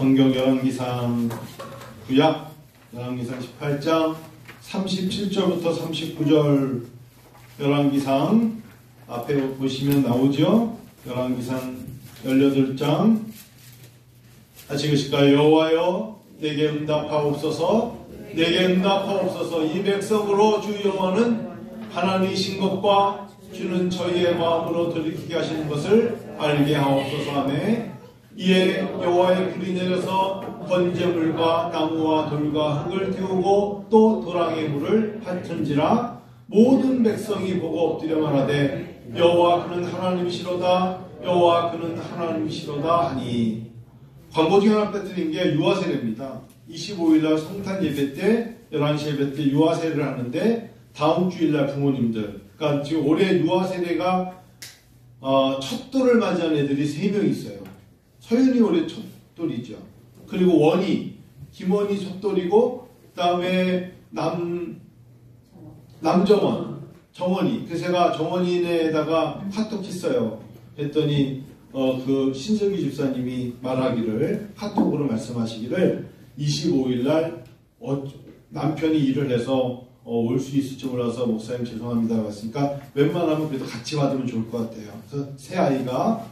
성경 열왕기상 구약 열왕기상 18장 37절부터 39절 열왕기상 앞에 보시면 나오죠. 열왕기상 18장 같이 읽으실까요? 여호와여 내게 응답하옵소서. 내게 응답하옵소서. 이 백성으로 주 여호와는 하나님이신 것과 주는 저희의 마음으로 돌이키게 하시는 것을 알게 하옵소서 하매 이에 여호와의 불이 내려서 번제물과 나무와 돌과 흙을 태우고 또 도랑의 물을 핫은지라 모든 백성이 보고 엎드려 말하되 여호와 그는 하나님이시로다. 여호와 그는 하나님이시로다 하니. 광고 중에 하나 빼뜨린 게 유아세례입니다. 25일날 성탄 예배 때 11시 예배 때 유아세례를 하는데 다음 주일날 부모님들, 그러니까 지금 올해 유아세례가 첫돌을 맞이한 애들이 3명 있어요. 서윤이 올해 첫돌이죠. 그리고 원희, 김원희 첫돌이고 그 다음에 남정원, 정원이. 그래서 제가 정원이네에다가 카톡 했어요. 했더니 그 신석기 집사님이 말하기를 카톡으로 말씀하시기를 25일날 남편이 일을 해서 올 수 있을지 몰라서 목사님 죄송합니다 했으니까 웬만하면 그래도 같이 받으면 좋을 것 같아요. 그래서 새 아이가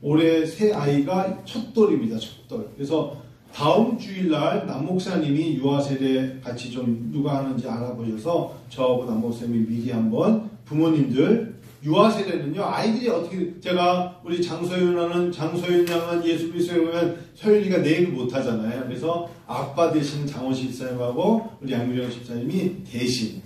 올해 새 아이가 첫돌입니다. 첫돌. 그래서 다음 주일날 남 목사님이 유아세례 같이 좀 누가 하는지 알아보셔서 저하고 남 목사님이 미리 한번 부모님들 유아세례는요, 아이들이 어떻게, 제가 우리 장소윤 양은 예수 그리스도에 보면 서윤이가 내일 못하잖아요. 그래서 아빠 대신 장원식 집사님하고 우리 양미령 집사님이 대신.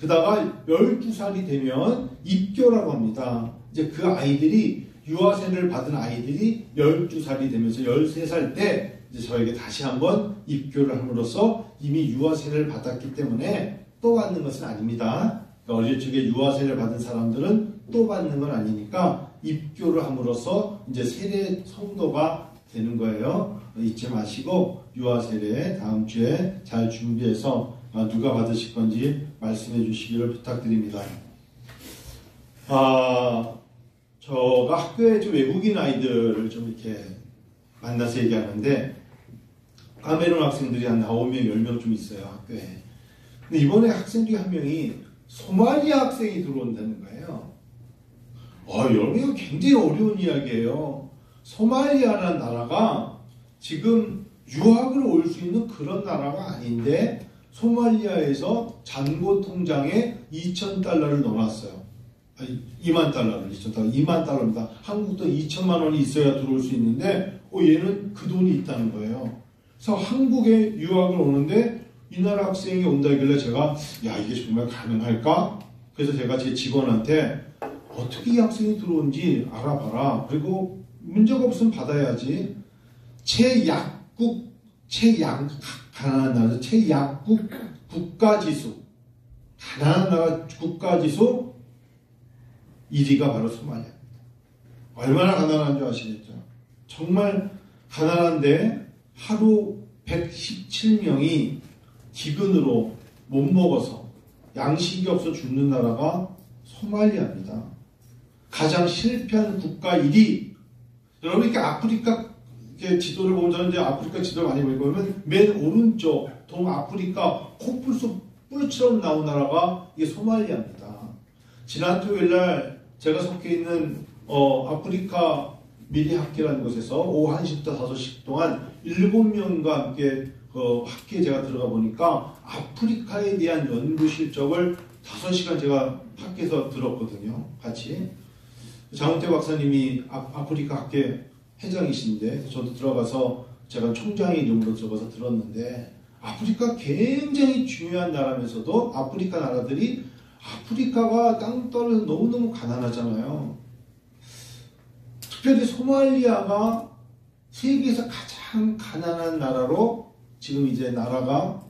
그다가 12살이 되면 입교라고 합니다. 이제 그 아이들이, 유아세례를 받은 아이들이 12살이 되면서 13살 때 이제 저에게 다시 한번 입교를 함으로써 이미 유아세례를 받았기 때문에 또 받는 것은 아닙니다. 어릴 적에 유아세례를 받은 사람들은 또 받는 건 아니니까 입교를 함으로써 이제 세례 성도가 되는 거예요. 잊지 마시고 유아세례 다음 주에 잘 준비해서 누가 받으실 건지 말씀해 주시기를 부탁드립니다. 저가 학교에 좀 외국인 아이들을 좀 이렇게 만나서 얘기하는데 카메룬 학생들이 한 9명, 10명 좀 있어요, 학교에. 근데 이번에 학생 중에 한 명이 소말리아 학생이 들어온다는 거예요. 여러분, 이거 굉장히 어려운 이야기예요. 소말리아라는 나라가 지금 유학을 올 수 있는 그런 나라가 아닌데 소말리아에서 잔고 통장에 2,000달러를 넣어놨어요. 2만 달러를, 2,000달러, 2만 달러입니다. 한국 돈 2천만 원이 있어야 들어올 수 있는데 얘는 그 돈이 있다는 거예요. 그래서 한국에 유학을 오는데 이 나라 학생이 온다길래 제가 이게 정말 가능할까? 그래서 제가 제 직원한테 어떻게 이 학생이 들어온지 알아봐라. 그리고 문제가 없으면 받아야지. 가난한 나라, 최약국 국가지수. 가난한 나라 국가지수 1위가 바로 소말리아입니다. 얼마나 가난한 줄 아시겠죠? 정말 가난한데 하루 117명이 기근으로 못 먹어서 양식이 없어 죽는 나라가 소말리아입니다. 가장 실패한 국가 1위. 여러분 이렇게 아프리카 지도를 보면 저는 이제 아프리카 지도를 많이 보면 맨 오른쪽 동아프리카 콧불처럼 나온 나라가 이게 소말리아입니다. 지난 토요일날 제가 속해 있는 아프리카 미래학계라는 곳에서 오후 1시부터 5시 동안 7명과 함께 학교에 제가 들어가 보니까 아프리카에 대한 연구 실적을 5시간 제가 학교에서 들었거든요. 같이. 장훈태 박사님이 아프리카 학회 회장이신데 저도 들어가서 제가 총장의 이름으로 들어가서 들었는데 아프리카 굉장히 중요한 나라면서도 아프리카 나라들이 아프리카가 땅 떨어져서 너무너무 가난하잖아요. 특별히 소말리아가 세계에서 가장 가난한 나라로 지금 이제 나라가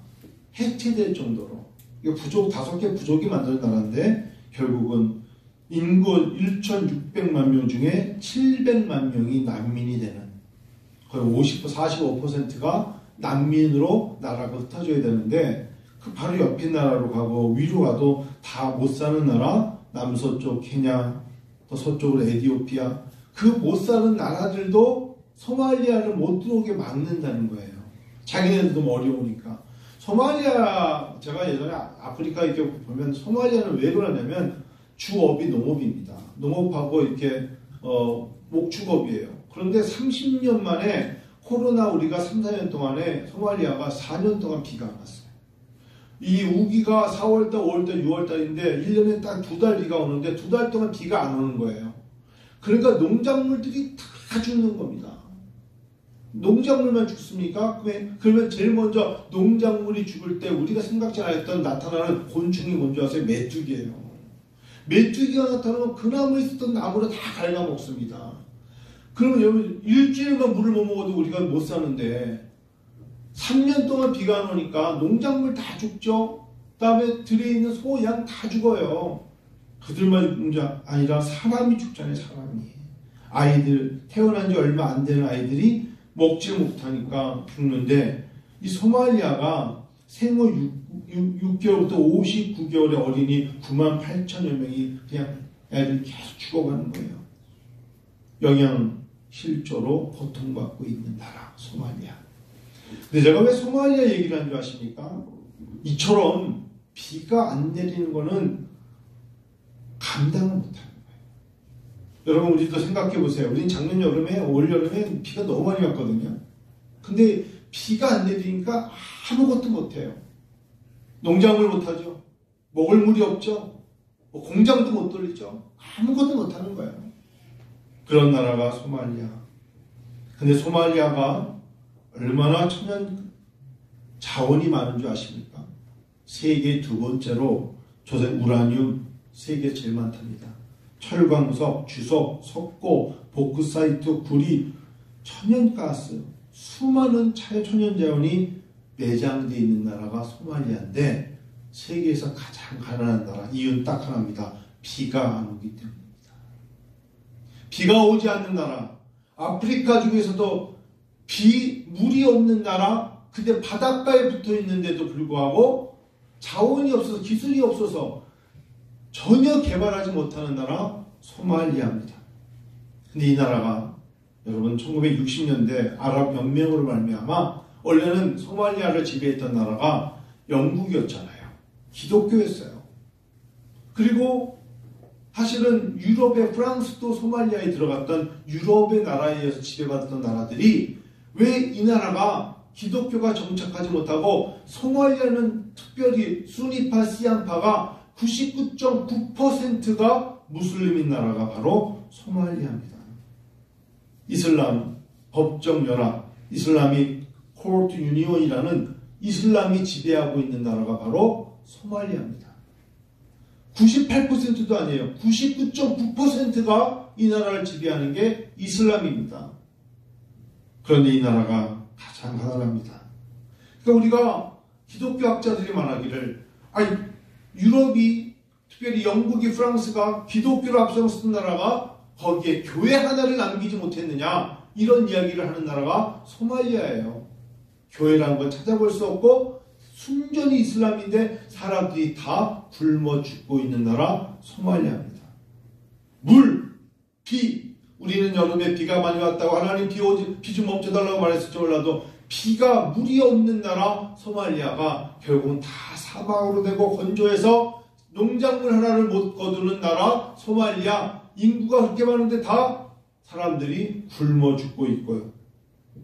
해체될 정도로, 이거 5개 부족이 만든 나라인데 결국은 인구 1,600만 명 중에 700만 명이 난민이 되는, 거의 45%가 난민으로 나라가 흩어져야 되는데 그 바로 옆인 나라로 가고 위로 가도 다 못 사는 나라, 남서쪽 케냐, 또 서쪽으로 에티오피아, 그 못 사는 나라들도 소말리아를 못 들어오게 막는다는 거예요. 자기네들도 어려우니까. 소말리아, 제가 예전에 아프리카 이렇게 보면 소말리아는 왜 그러냐면 주업이 농업입니다. 농업하고 이렇게 목축업이에요. 그런데 30년 만에 코로나 우리가 3, 4년 동안에 소말리아가 4년 동안 비가 안 왔어요. 이 우기가 4월달, 5월달, 6월달인데 1년에 딱 2달 비가 오는데 2달 동안 비가 안 오는 거예요. 그러니까 농작물들이 다 죽는 겁니다. 농작물만 죽습니까? 그러면 제일 먼저 농작물이 죽을 때 우리가 생각지 않았던 나타나는 곤충이 뭔지 아세요? 메뚜기예요. 메뚜기가 나타나면 그 나무에 있었던 나무를 다 갉아먹습니다. 그러면 여러분 일주일만 물을 못 먹어도 우리가 못 사는데 3년 동안 비가 안 오니까 농작물 다 죽죠. 그다음에 들에 있는 소, 양 다 죽어요. 그들만 죽는 게 아니라 사람이 죽잖아요. 사람이. 아이들 태어난 지 얼마 안 되는 아이들이 먹지 못하니까 죽는데 이 소말리아가 생후 6개월부터 59개월의 어린이 98,000여 명이 그냥 애들 계속 죽어가는 거예요. 영양실조로 고통받고 있는 나라 소말리아. 근데 제가 왜 소말리아 얘기를 한 줄 아십니까? 이처럼 비가 안 내리는 거는 감당을 못하는 거예요. 여러분 우리도 생각해 보세요. 우린 작년 여름에 올 여름에 비가 너무 많이 왔거든요. 근데 비가 안 내리니까 아무것도 못해요. 농작물 못하죠. 먹을 물이 없죠. 공장도 못 돌리죠. 아무것도 못하는 거예요. 그런 나라가 소말리아. 근데 소말리아가 얼마나 천연 자원이 많은 줄 아십니까? 세계 두 번째로 우라늄 세계 제일 많답니다. 철광석, 주석, 석고, 보크사이트, 구리, 천연가스, 수많은 천연자원이 매장되어 있는 나라가 소말리아인데 세계에서 가장 가난한 나라 이유는 딱 하나입니다. 비가 안 오기 때문입니다. 비가 오지 않는 나라, 아프리카 중에서도 물이 없는 나라, 근데 바닷가에 붙어 있는데도 불구하고 자원이 없어서 기술이 없어서 전혀 개발하지 못하는 나라 소말리아입니다. 근데 이 나라가 여러분 1960년대 아랍 연맹으로 말미암아 원래는 소말리아를 지배했던 나라가 영국이었잖아요. 기독교였어요. 그리고 사실은 유럽의 프랑스도 소말리아에 들어갔던 유럽의 나라에 의해서 지배받았던 나라들이 왜 이 나라가 기독교가 정착하지 못하고 소말리아는 특별히 수니파 시안파가 99.9%가 무슬림인 나라가 바로 소말리아입니다. 이슬람 법정연합, 이슬라믹 코르트 유니온이라는 이슬람이 지배하고 있는 나라가 바로 소말리아입니다. 98%도 아니에요. 99.9%가 이 나라를 지배하는 게 이슬람입니다. 그런데 이 나라가 가장 가난합니다. 그러니까 우리가 기독교 학자들이 말하기를 유럽이 특별히 영국이 프랑스가 기독교를 앞서갔던 나라가 거기에 교회 하나를 남기지 못했느냐 이런 이야기를 하는 나라가 소말리아예요. 교회라는 걸 찾아볼 수 없고 순전히 이슬람인데 사람들이 다 굶어 죽고 있는 나라 소말리아입니다. 물, 비, 우리는 여름에 비가 많이 왔다고 하나님 비 좀 멈춰달라고 말했을지 몰라도 비가 물이 없는 나라 소말리아가 결국은 다 사막으로 되고 건조해서 농작물 하나를 못 거두는 나라 소말리아 인구가 그렇게 많은데 다 사람들이 굶어 죽고 있고요.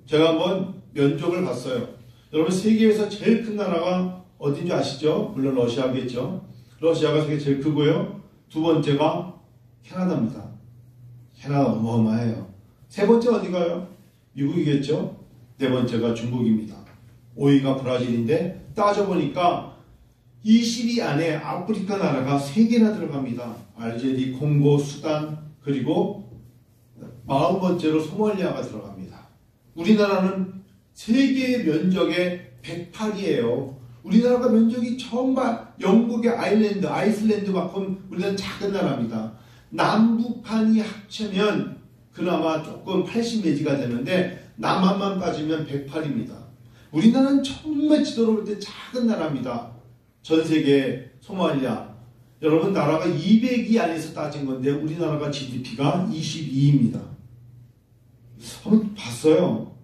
제가 한번 면적을 봤어요. 여러분 세계에서 제일 큰 나라가 어딘지 아시죠? 물론 러시아겠죠. 러시아가 세계 제일 크고요. 두 번째가 캐나다입니다. 캐나다 어마어마해요. 세 번째 어디가요? 미국이겠죠. 네 번째가 중국입니다. 5위가 브라질인데 따져보니까 20위 안에 아프리카 나라가 3개나 들어갑니다. 알제리, 콩고, 수단 그리고 40번째로 소말리아가 들어갑니다. 우리나라는 세계의 면적의 108이에요. 우리나라가 면적이 정말 영국의 아이슬란드만큼 우리는 작은 나라입니다. 남북한이 합치면 그나마 조금 80매지가 되는데 남한만 빠지면 108입니다. 우리나라는 정말 지도로 볼 때 작은 나라입니다. 전 세계 소말리아 여러분 나라가 200위 안에서 따진 건데 우리나라가 GDP가 22입니다. 한번 봤어요.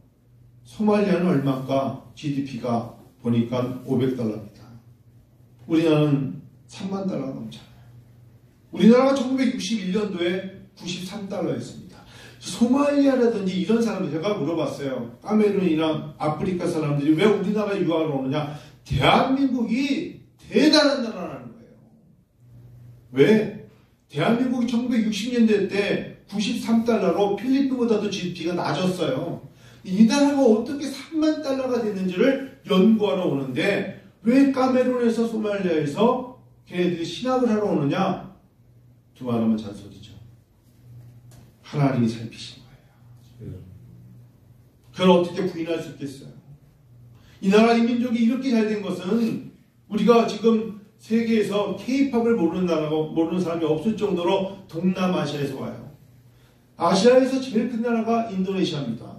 소말리아는 얼마일까? GDP가 보니까 500달러입니다. 우리나라는 3만 달러가 넘잖아요. 우리나라가 1961년도에 93달러였습니다. 소말리아라든지 이런 사람들 제가 물어봤어요. 카메룬이나 아프리카 사람들이 왜 우리나라에 유학을 오느냐? 대한민국이 대단한 나라라는 거예요. 왜? 대한민국이 1960년대 때 93달러로 필리핀보다도 GDP가 낮았어요. 이 나라가 어떻게 3만 달러가 됐는지를 연구하러 오는데 왜 카메룬에서 소말리아에서 걔네들이 신학을 하러 오느냐? 두 말하면 잔소리죠. 하나님이 살피신 거예요. 그걸 어떻게 부인할 수 있겠어요? 이 나라 이 민족이 이렇게 잘 된 것은 우리가 지금 세계에서 K-팝을 모르는 나라고 모르는 사람이 없을 정도로 동남아시아에서 와요. 아시아에서 제일 큰 나라가 인도네시아입니다.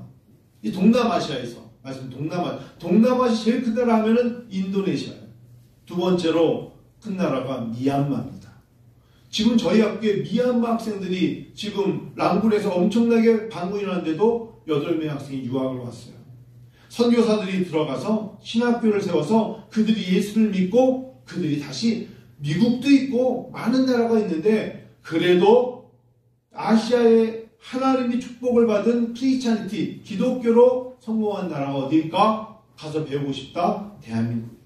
이 동남아시아에서 말씀 동남아시 제일 큰 나라 하면은 인도네시아예요. 두 번째로 큰 나라가 미얀마입니다. 지금 저희 학교에 미얀마 학생들이 지금 랑군에서 엄청나게 방문이 하는데도 8명의 학생이 유학을 왔어요. 선교사들이 들어가서 신학교를 세워서 그들이 예수를 믿고 그들이 다시 미국도 있고 많은 나라가 있는데 그래도 아시아에 하나님이 축복을 받은 크리스찬리티, 기독교로 성공한 나라가 어디일까? 가서 배우고 싶다. 대한민국.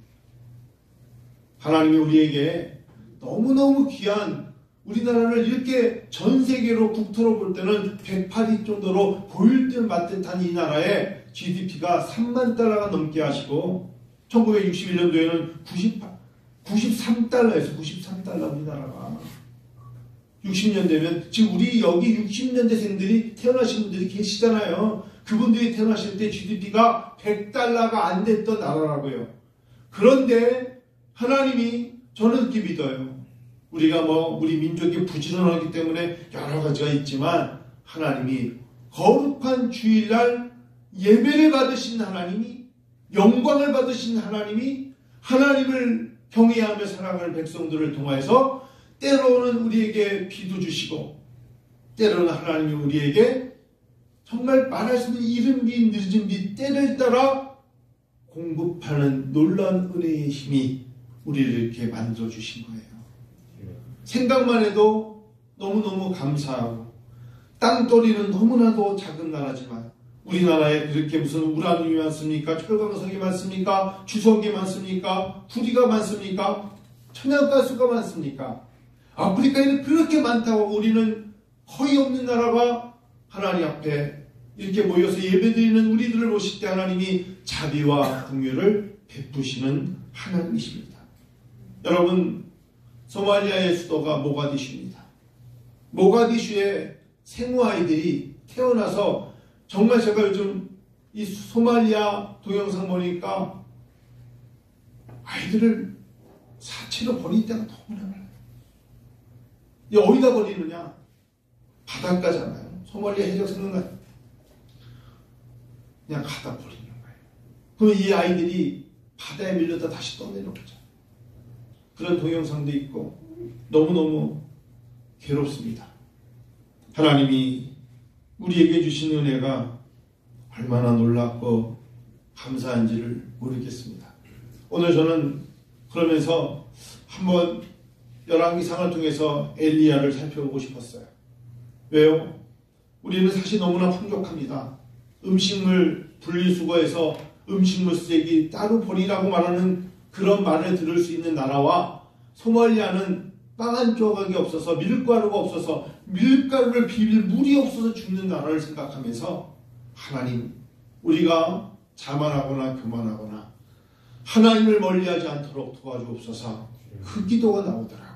하나님이 우리에게 너무너무 귀한 우리나라를 이렇게 전 세계로 국토로 볼 때는 108위 정도로 보일 듯 맞듯한 이 나라에 GDP가 3만 달러가 넘게 하시고 1961년도에는 93달러에서 93달러 우리나라가 60년 되면 지금 우리 여기 60년대생들이 태어나신 분들이 계시잖아요. 그분들이 태어나실 때 GDP가 100달러가 안 됐던 나라라고요. 그런데 하나님이 저는 이렇게 믿어요. 우리가 우리 민족이 부지런하기 때문에 여러 가지가 있지만 하나님이 거룩한 주일날 예배를 받으신 하나님이 영광을 받으신 하나님이 하나님을 경외하며 살아가는 백성들을 통해서 때로는 우리에게 비도 주시고 때로는 하나님이 우리에게 정말 말할 수 있는 이른 비 늦은 비 때를 따라 공급하는 놀라운 은혜의 힘이 우리를 이렇게 만들어 주신 거예요. 생각만 해도 너무너무 감사하고 땅덩이는 너무나도 작은 나라지만 우리나라에 그렇게 무슨 우라늄이 많습니까? 철광석이 많습니까? 주석이 많습니까? 구리가 많습니까? 천연가스가 많습니까? 아프리카에는 그렇게 많다고 우리는 거의 없는 나라가 하나님 앞에 이렇게 모여서 예배드리는 우리들을 보실 때 하나님이 자비와 긍휼을 베푸시는 하나님이십니다. 여러분, 소말리아의 수도가 모가디슈입니다. 모가디슈의 생후아이들이 태어나서 정말 제가 요즘 이 소말리아 동영상 보니까 아이들을 사체로 버릴 때가 너무나 많아요. 어디다 버리느냐? 바닷가잖아요. 소말리아 해적 생각나요. 그냥 갖다 버리는 거예요. 그럼 이 아이들이 바다에 밀려다 다시 떠내려오죠. 그런 동영상도 있고 너무너무 괴롭습니다. 하나님이 우리에게 주신 은혜가 얼마나 놀랍고 감사한지를 모르겠습니다. 오늘 저는 그러면서 한번 열왕기상을 통해서 엘리야를 살펴보고 싶었어요. 왜요? 우리는 사실 너무나 풍족합니다. 음식물 분리수거해서 음식물 쓰레기 따로 버리라고 말하는 그런 말을 들을 수 있는 나라와 소말리아는 빵 한 조각이 없어서 밀가루가 없어서 밀가루를 비빌 물이 없어서 죽는 나라를 생각하면서 하나님, 우리가 자만하거나 교만하거나 하나님을 멀리하지 않도록 도와주옵소서. 그 기도가 나오더라고요.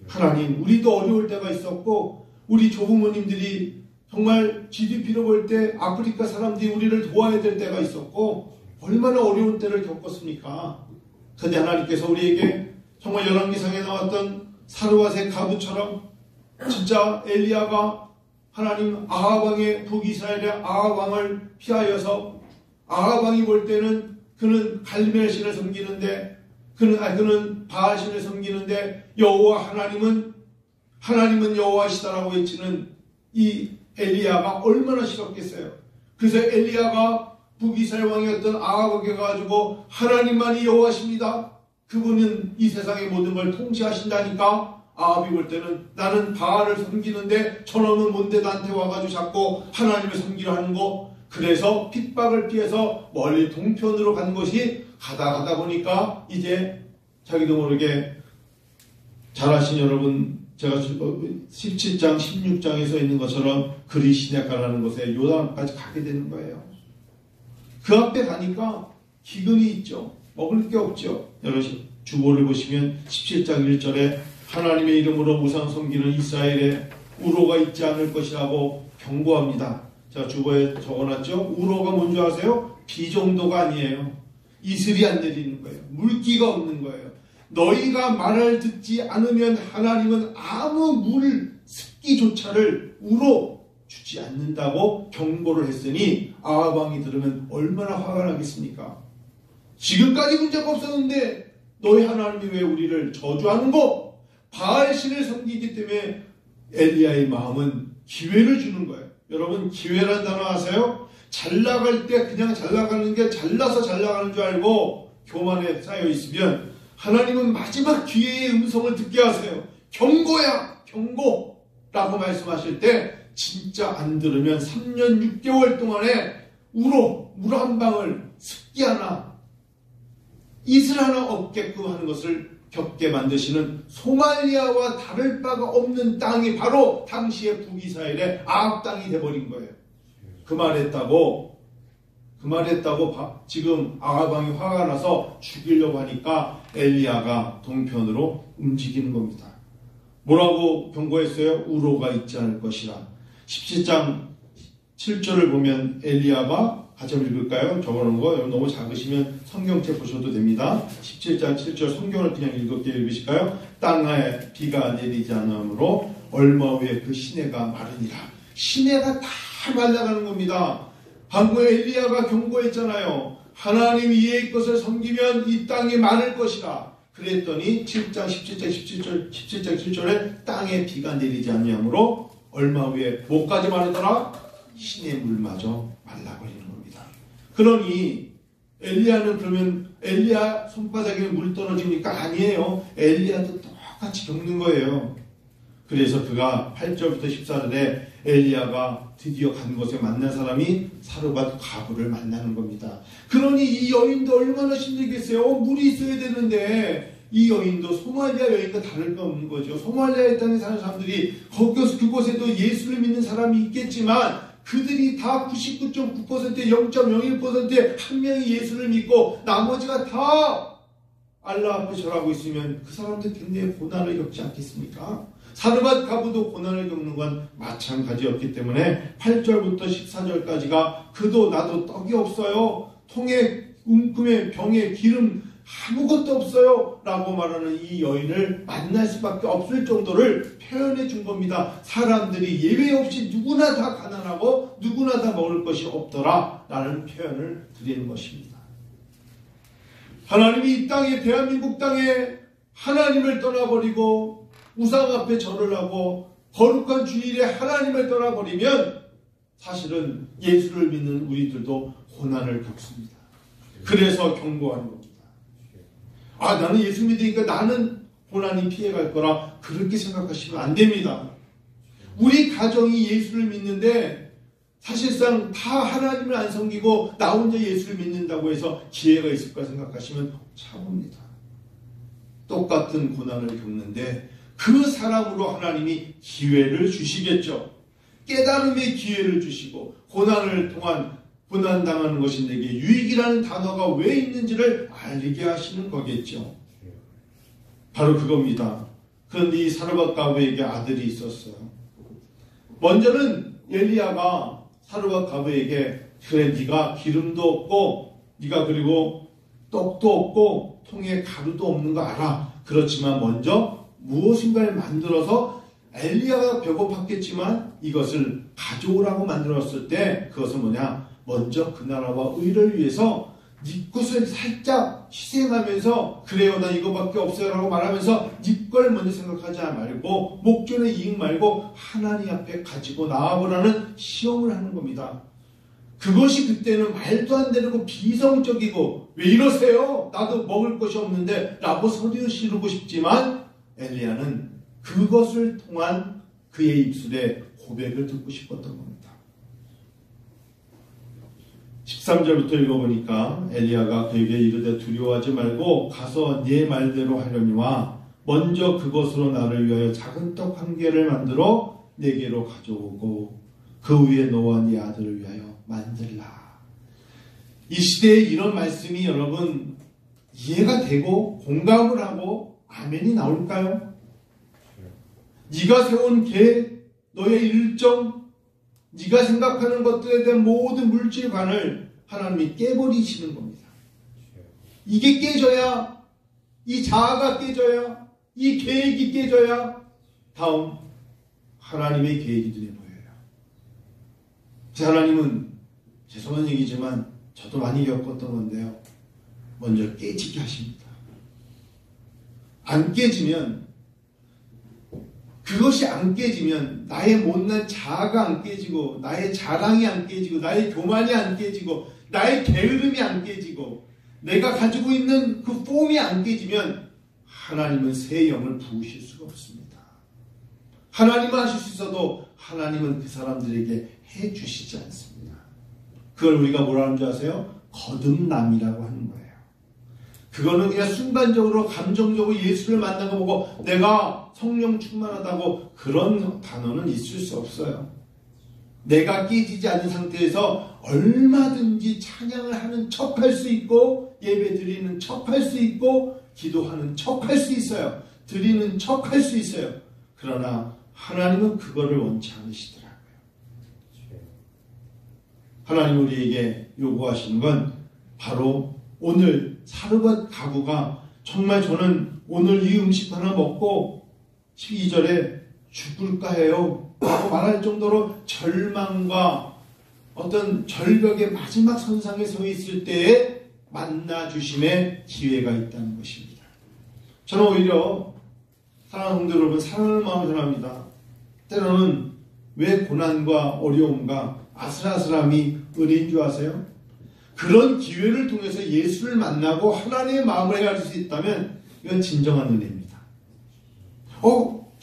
하나님, 우리도 어려울 때가 있었고 우리 조부모님들이 정말 GDP로 볼 때 아프리카 사람들이 우리를 도와야 될 때가 있었고 얼마나 어려운 때를 겪었습니까? 그런데 하나님께서 우리에게 정말 열왕기상에 나왔던 사르밧의 가부처럼 진짜 엘리야가 하나님 아합 왕의 북이스라엘의 아합 왕을 피하여서 아합 왕이 볼 때는 그는 갈멜 신을 섬기는데 그는 바알 신을 섬기는데 여호와 하나님은 여호와시다라고 외치는 이 엘리야가 얼마나 싫었겠어요. 그래서 엘리야가 북이스라엘 왕이었던 아합에게 가지고 하나님만이 여호와십니다. 그분은 이 세상의 모든 걸 통치하신다니까. 아합이 볼 때는 나는 바알을 섬기는데 저놈은 뭔데 나한테 와가지고 자꾸 하나님을 섬기려 하는 거. 그래서 핍박을 피해서 멀리 동편으로 간 것이 가다 보니까 이제 자기도 모르게 잘 아신 여러분, 제가 17장 16장에 서 있는 것처럼 그리 시내가라는 곳에 요단까지 가게 되는 거예요. 그 앞에 가니까 기근이 있죠. 먹을 게 없죠. 여러분 주보를 보시면 17장 1절에 하나님의 이름으로 우상 섬기는 이스라엘에 우로가 있지 않을 것이라고 경고합니다. 제가 주보에 적어놨죠. 우로가 뭔지 아세요? 비 정도가 아니에요. 이슬이 안 내리는 거예요. 물기가 없는 거예요. 너희가 말을 듣지 않으면 하나님은 아무 물 습기조차를 우로 주지 않는다고 경고를 했으니 아합 왕이 들으면 얼마나 화가 나겠습니까? 지금까지 문제가 없었는데 너희 하나님이 왜 우리를 저주하는고? 바알 신을 섬기기 때문에 엘리야의 마음은 기회를 주는 거예요. 여러분 기회란 단어 아세요? 잘 나갈 때 그냥 잘 나가는 게 잘나서 잘 나가는 줄 알고 교만에 쌓여 있으면 하나님은 마지막 기회의 음성을 듣게 하세요. 경고야, 경고라고 말씀하실 때 진짜 안 들으면 3년 6개월 동안에 물 한 방울, 습기 하나, 이슬 하나 없게끔 하는 것을 겪게 만드시는 소말리아와 다를 바가 없는 땅이 바로 당시의 북이스라엘의 아합 땅이 돼버린 거예요. 그 말했다고 지금 아합 왕이 화가 나서 죽이려고 하니까 엘리야가 동편으로 움직이는 겁니다. 뭐라고 경고했어요? 우로가 있지 않을 것이라. 17장 7절을 보면 엘리야가 같이 한번 읽을까요? 적어놓은 거 너무 작으시면 성경책 보셔도 됩니다. 17장 7절 성경을 그냥 읽으실까요? 땅에 비가 내리지 않으므로 얼마 후에 그 시내가 마르니라. 시내가 다 말라가는 겁니다. 방금 엘리야가 경고했잖아요. 하나님 이의 것을 섬기면 이 땅이 마를 것이라. 그랬더니 7장 17장 7절에 땅에 비가 내리지 않으므로 얼마 후에 뭐까지 마르더라? 시내 물마저 말라버리는 겁니다. 그러니 엘리야는 그러면 엘리야 손바닥에 물 떨어집니까? 아니에요. 엘리야도 똑같이 겪는 거예요. 그래서 그가 8절부터 14절에 엘리야가 드디어 간 곳에 만난 사람이 사르밧 과부를 만나는 겁니다. 그러니 이 여인도 얼마나 힘들겠어요. 물이 있어야 되는데 이 여인도 소말리아 여인과 다를 거 없는 거죠. 소말리아에 사는 사람들이 그곳에도 예수를 믿는 사람이 있겠지만 그들이 다 99.9% 0.01%의 한 명이 예수를 믿고 나머지가 다 알라 앞에 절하고 있으면 그 사람들 굉장히 고난을 겪지 않겠습니까? 사르밧 과부도 고난을 겪는 건 마찬가지였기 때문에 8절부터 14절까지가 그도 나도 떡이 없어요. 통에 움큼에 병에 기름 아무것도 없어요 라고 말하는 이 여인을 만날 수밖에 없을 정도를 표현해 준 겁니다. 사람들이 예외 없이 누구나 다 가난하고 누구나 다 먹을 것이 없더라 라는 표현을 드리는 것입니다. 하나님이 이 땅에 대한민국 땅에 하나님을 떠나버리고 우상 앞에 절을 하고 거룩한 주일에 하나님을 떠나버리면 사실은 예수를 믿는 우리들도 고난을 겪습니다. 그래서 경고하는 겁니다. 나는 예수 믿으니까 나는 고난이 피해갈 거라 그렇게 생각하시면 안 됩니다. 우리 가정이 예수를 믿는데 사실상 다 하나님을 안 섬기고 나 혼자 예수를 믿는다고 해서 기회가 있을 거라 생각하시면 차봅니다. 똑같은 고난을 겪는데 그 사람으로 하나님이 기회를 주시겠죠. 깨달음의 기회를 주시고 고난을 통한 고난당하는 것이 내게 유익이라는 단어가 왜 있는지를 알게 하시는 거겠죠. 바로 그겁니다. 그런데 이 사르밧 과부에게 아들이 있었어요. 먼저는 엘리야가 사르밧 과부에게 그래 네가 기름도 없고 네가 그리고 떡도 없고 통에 가루도 없는 거 알아. 그렇지만 먼저 무엇인가를 만들어서 엘리야가 배고팠겠지만 이것을 가져오라고 만들었을 때 그것은 뭐냐? 먼저 그 나라와 의를 위해서 네 것을 살짝 희생하면서 그래요 나 이거밖에 없어요 라고 말하면서 네 걸 먼저 생각하지 말고 목전의 이익 말고 하나님 앞에 가지고 나아보라는 시험을 하는 겁니다. 그것이 그때는 말도 안 되고 비성적이고 왜 이러세요? 나도 먹을 것이 없는데 라고 서두르고 싶지만 엘리야는 그것을 통한 그의 입술에 고백을 듣고 싶었던 겁니다. 13절부터 읽어보니까 엘리야가 그에게 이르되 두려워하지 말고 가서 네 말대로 하려니와 먼저 그것으로 나를 위하여 작은 떡 한 개를 만들어 내게로 가져오고 그 위에 너와 네 아들을 위하여 만들라. 이 시대에 이런 말씀이 여러분 이해가 되고 공감을 하고 아멘이 나올까요? 네가 세운 계획, 너의 일정, 네가 생각하는 것들에 대한 모든 물질관을 하나님이 깨버리시는 겁니다. 이게 깨져야, 이 자아가 깨져야, 이 계획이 깨져야 다음 하나님의 계획이 눈에 보여요. 제 하나님은 죄송한 얘기지만 저도 많이 겪었던 건데요. 먼저 깨지게 하십니다. 안 깨지면 그것이 안 깨지면 나의 못난 자아가 안 깨지고 나의 자랑이 안 깨지고 나의 교만이 안 깨지고 나의 게으름이 안 깨지고 내가 가지고 있는 그 폼이 안 깨지면 하나님은 새 영을 부으실 수가 없습니다. 하나님은 하실 수 있어도 하나님은 그 사람들에게 해주시지 않습니다. 그걸 우리가 뭐라 하는 줄 아세요? 거듭남이라고 하는 거예요. 그거는 그냥 순간적으로 감정적으로 예수를 만난 거 보고 내가 성령 충만하다고 그런 단어는 있을 수 없어요. 내가 깨지지 않은 상태에서 얼마든지 찬양을 하는 척 할 수 있고 예배 드리는 척 할 수 있고 기도하는 척 할 수 있어요. 드리는 척 할 수 있어요. 그러나 하나님은 그거를 원치 않으시더라고요. 하나님 우리에게 요구하시는 건 바로 오늘 사르밧 가구가 정말 저는 오늘 이 음식 하나 먹고 12절에 죽을까 해요 라고 말할 정도로 절망과 어떤 절벽의 마지막 선상에 서 있을 때에 만나주심의 기회가 있다는 것입니다. 저는 오히려 사랑하는 성도 여러분, 사랑하는 마음을 전합니다. 때로는 왜 고난과 어려움과 아슬아슬함이 은혜인 줄 아세요? 그런 기회를 통해서 예수를 만나고 하나님의 마음을 헤아릴 수 있다면 이건 진정한 은혜입니다.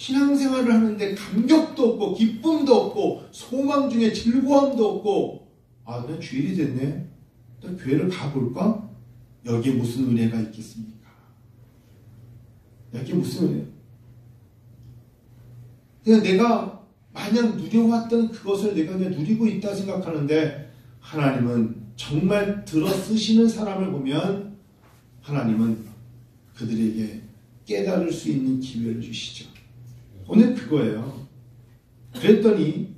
신앙생활을 하는데 감격도 없고 기쁨도 없고 소망 중에 즐거움도 없고 그냥 주일이 됐네. 또 교회를 가볼까? 여기에 무슨 은혜가 있겠습니까? 여기에 무슨 은혜? 그냥 내가 마냥 누려왔던 그것을 내가 그냥 누리고 있다 생각하는데 하나님은 정말 들어 쓰시는 사람을 보면 하나님은 그들에게 깨달을 수 있는 기회를 주시죠. 오늘 그거예요. 그랬더니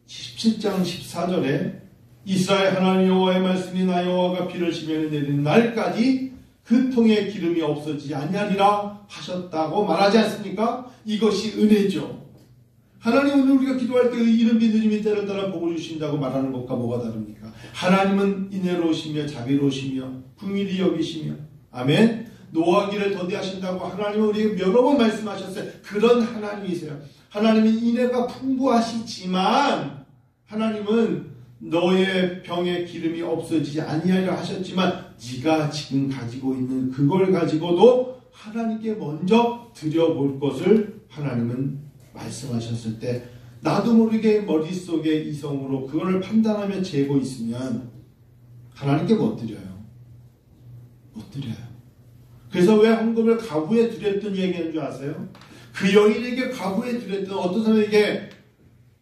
17장 14절에 이스라엘 하나님 여호와의 말씀이 나 여호와가 비를 시면에 내리는 날까지 그 통에 기름이 없어지지 아니하리라 하셨다고 말하지 않습니까? 이것이 은혜죠. 하나님 오늘 우리가 기도할 때 이름이 느림이 때를 따라 복을 주신다고 말하는 것과 뭐가 다릅니까? 하나님은 인애로우시며 자비로우시며 긍휼히 여기시며 아멘. 노하기를 더디하신다고 하나님은 우리에게 여러 번 말씀하셨어요. 그런 하나님이세요. 하나님은 인애가 풍부하시지만 하나님은 너의 병에 기름이 없어지지 아니하리라 하셨지만 네가 지금 가지고 있는 그걸 가지고도 하나님께 먼저 드려볼 것을 하나님은 말씀하셨을 때 나도 모르게 머릿속에 이성으로 그거를 판단하며 재고 있으면 하나님께 못 드려요. 못 드려요. 그래서 왜 헌금을 가구에 드렸던 얘기하는 줄 아세요? 그 여인에게 가구에 드렸던 어떤 사람에게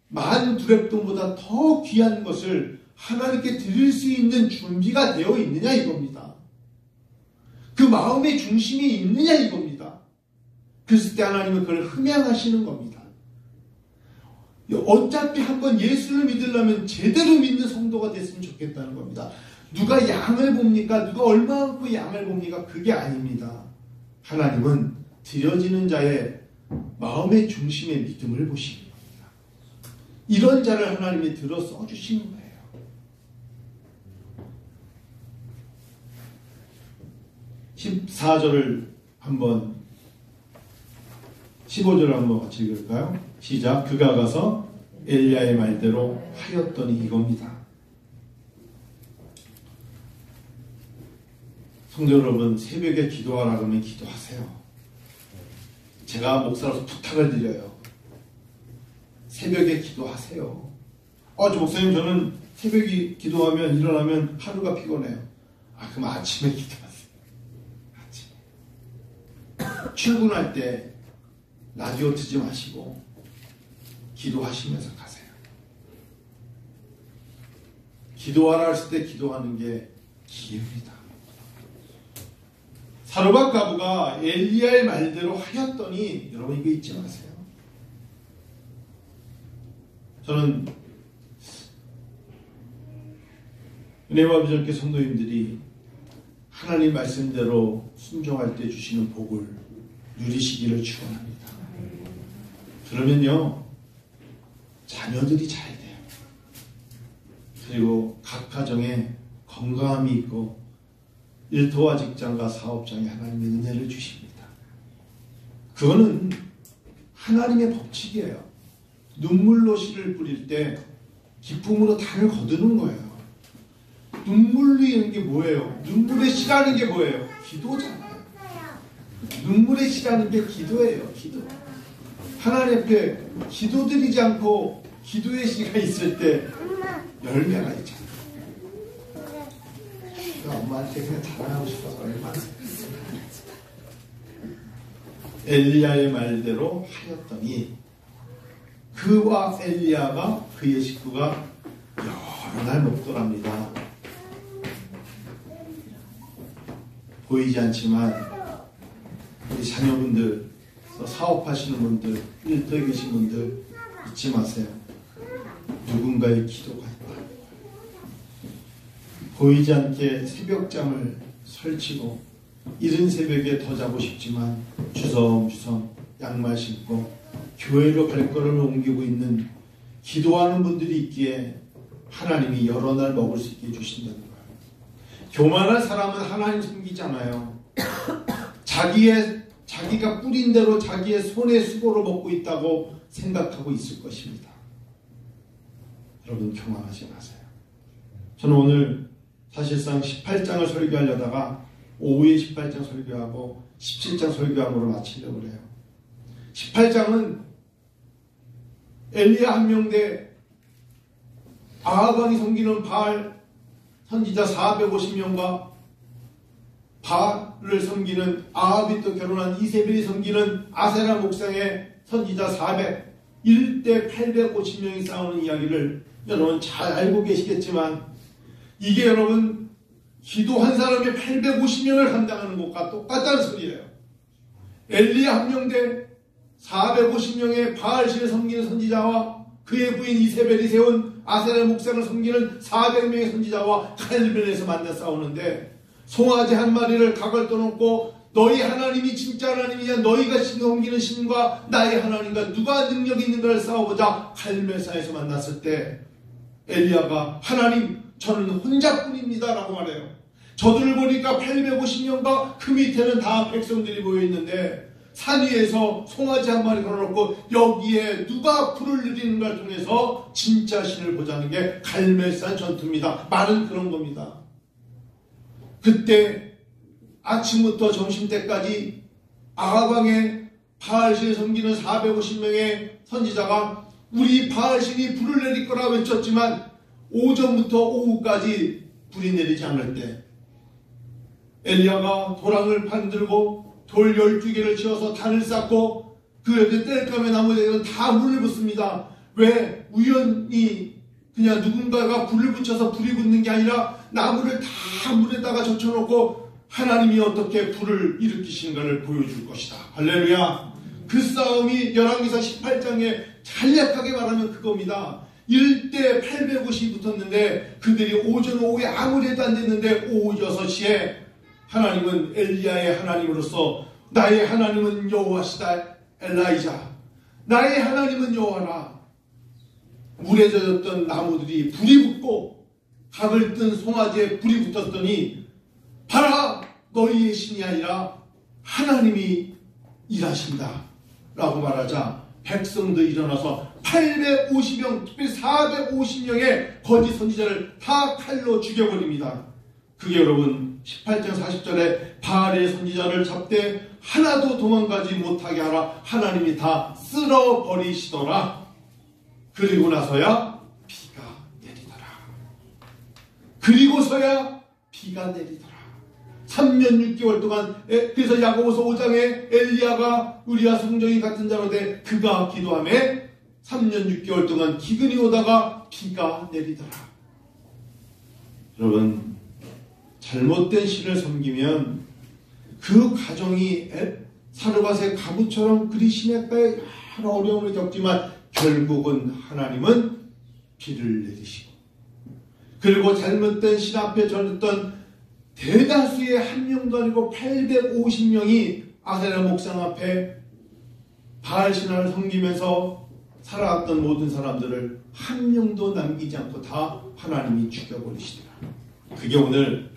만 두렙돈보다 더 귀한 것을 하나님께 드릴 수 있는 준비가 되어 있느냐 이겁니다. 그 마음의 중심이 있느냐 이겁니다. 그랬을 때 하나님은 그걸 흠양하시는 겁니다. 어차피 한번 예수를 믿으려면 제대로 믿는 성도가 됐으면 좋겠다는 겁니다. 누가 양을 봅니까? 누가 얼마만큼 양을 봅니까? 그게 아닙니다. 하나님은 드려지는 자의 마음의 중심의 믿음을 보시는 겁니다. 이런 자를 하나님이 들어 써주시는 거예요. 14절을 한번 15절을 한번 같이 읽을까요? 시작. 그가 가서 엘리야의 말대로 하였더니 이겁니다. 성도 여러분, 새벽에 기도하라 그러면 기도하세요. 제가 목사로서 부탁을 드려요. 새벽에 기도하세요. 저 목사님, 저는 새벽에 기도하면 일어나면 하루가 피곤해요. 그럼 아침에 기도하세요. 아침에. 출근할 때 라디오 듣지 마시고 기도하시면서 가세요. 기도하라 했을 때 기도하는 게 기회입니다. 사르밧 과부가 엘리야의 말대로 하였더니, 여러분 이거 잊지 마세요. 저는 은혜와 비전교 성도님들이 하나님 말씀대로 순종할 때 주시는 복을 누리시기를 축원합니다. 그러면요, 자녀들이 잘 돼요. 그리고 각 가정에 건강함이 있고 일터와 직장과 사업장에 하나님의 은혜를 주십니다. 그거는 하나님의 법칙이에요. 눈물로 씨를 뿌릴 때 기쁨으로 단을 거두는 거예요. 눈물 흘리는 게 뭐예요? 눈물의 씨라는 게 뭐예요? 기도잖아요. 눈물의 씨라는 게 기도예요. 기도. 하나님 앞에 기도드리지 않고 기도의 씨가 있을 때 열매가 있잖아요. 엄마한테 그냥 자랑하고 싶어서 얼마나. 엘리야의 말대로 하였더니 그와 엘리야가 그의 식구가 여러 날 먹더랍니다. 보이지 않지만 우리 자녀분들, 사업하시는 분들, 일터에 계신 분들 잊지 마세요. 누군가의 기도가 있다. 보이지 않게 새벽잠을 설치고 이른 새벽에 더 자고 싶지만 주섬주섬 양말 신고 교회로 발걸음을 옮기고 있는 기도하는 분들이 있기에 하나님이 여러 날 먹을 수 있게 해주신다는 거예요. 교만한 사람은 하나님 섬기잖아요. 자기가 뿌린 대로 자기의 손의 수고로 먹고 있다고 생각하고 있을 것입니다. 여러분, 교만하지 마세요. 저는 오늘 사실상 18장을 설교하려다가 오후에 18장 설교하고 17장 설교함으로 마치려고 해요. 18장은 엘리야 한 명 대 아합 왕이 섬기는 바알 선지자 450명과 바알을 섬기는 아합이 또 결혼한 이세벨이 섬기는 아세라 목상의 선지자 1대 850명이 싸우는 이야기를 여러분 잘 알고 계시겠지만, 이게 여러분 기도 한 사람의 850명을 감당하는 것과 똑같다는 소리예요. 엘리야 한 명 대 450명의 바알신을 섬기는 선지자와 그의 부인 이세벨이 세운 아세라 목상을 섬기는 400명의 선지자와 칼벤에서 만나 싸우는데, 송아지 한 마리를 각을 떠놓고 너희 하나님이 진짜 하나님이냐, 너희가 섬기는 신과 나의 하나님과 누가 능력이 있는가를 싸워보자. 칼멜산에서 만났을 때 엘리야가 하나님, 저는 혼자뿐입니다 라고 말해요. 저들을 보니까 850명과 그 밑에는 다 백성들이 모여있는데 산 위에서 송아지 한 마리 걸어놓고 여기에 누가 불을 들이는가를 통해서 진짜 신을 보자는 게 갈멜산 전투입니다. 말은 그런 겁니다. 그때 아침부터 점심때까지 아합왕의 바알신을 섬기는 450명의 선지자가 우리 바알신이 불을 내릴 거라 외쳤지만 오전부터 오후까지 불이 내리지 않을 때 엘리야가 도랑을 만들고 돌 12개를 지어서 단을 쌓고 그 옆에 땔감에 나무에는 다 물을 붓습니다. 왜? 우연히 그냥 누군가가 불을 붙여서 불이 붙는 게 아니라 나무를 다 물에다가 젖혀놓고 하나님이 어떻게 불을 일으키시는가를 보여줄 것이다. 할렐루야. 그 싸움이 열왕기상 18장에 간략하게 말하면 그겁니다. 1대 850이 붙었는데 그들이 오전 오후에 아무래도 안 됐는데 오후 6시에 하나님은 엘리야의 하나님으로서 나의 하나님은 여호와시다 엘라이자, 나의 하나님은 여호와라. 물에 젖었던 나무들이 불이 붙고 각을 뜬 송아지에 불이 붙었더니 봐라, 너희의 신이 아니라 하나님이 일하신다 라고 말하자 백성도 일어나서 850명, 특별히 450명의 거짓 선지자를 다 칼로 죽여버립니다. 그게 여러분 18장 40절에 바알의 선지자를 잡되 하나도 도망가지 못하게 하라 하나님이 다 쓸어버리시더라. 그리고 나서야 비가 내리더라. 그리고서야 비가 내리더라. 3년 6개월 동안. 그래서 야고보서 5장에 엘리야가 우리와 성정이 같은 자로 돼 그가 기도하며 3년 6개월 동안 기근이 오다가 비가 내리더라. 여러분, 잘못된 신을 섬기면 그 가정이 사르밧의 가부처럼 그리 시냇가에 여러 어려움을 겪지만 결국은 하나님은 비를 내리시고, 그리고 잘못된 신 앞에 절했던 대다수의 한 명도 아니고 850명이 아세라 목상 앞에 바알 신화를 섬기면서 살아왔던 모든 사람들을 한 명도 남기지 않고 다 하나님이 죽여버리시더라. 그게 오늘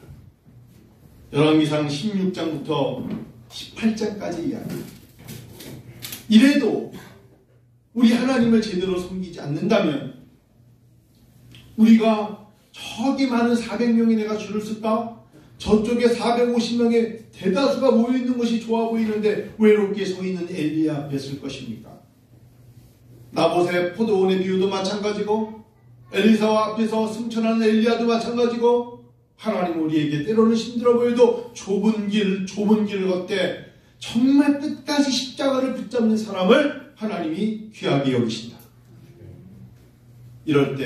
열왕기상 16장부터 18장까지 이야기입니다. 이래도 우리 하나님을 제대로 섬기지 않는다면 우리가 저기 많은 400명이 내가 줄을 쓸까? 저쪽에 450명의 대다수가 모여있는 것이 좋아 보이는데 외롭게 서있는 엘리야 앞에 쓸 것입니까? 나봇의 포도원의 비유도 마찬가지고 엘리사와 앞에서 승천하는 엘리야도 마찬가지고 하나님 우리에게 때로는 힘들어 보여도 좁은 길을 걷되 정말 끝까지 십자가를 붙잡는 사람을 하나님이 귀하게 여기신다. 이런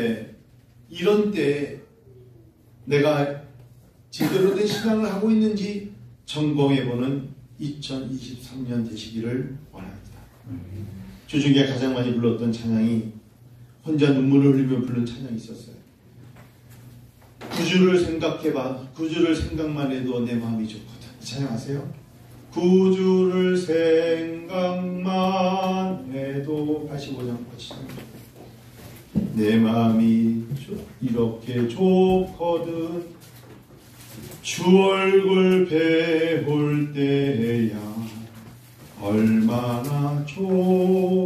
때 내가 제대로 된 신앙을 하고 있는지 점검해보는 2023년 되시기를 원합니다. 주중에 가장 많이 불렀던 찬양이 혼자 눈물을 흘리며 부른 찬양이 있었어요. 구주를 생각해봐. 구주를 생각만 해도 내 마음이 좋거든. 찬양 아세요? 구주를 생각만 해도 85장 보시죠. 내 마음이 이렇게 좋거든. 주 얼굴 배울 때야 얼마나 좋아.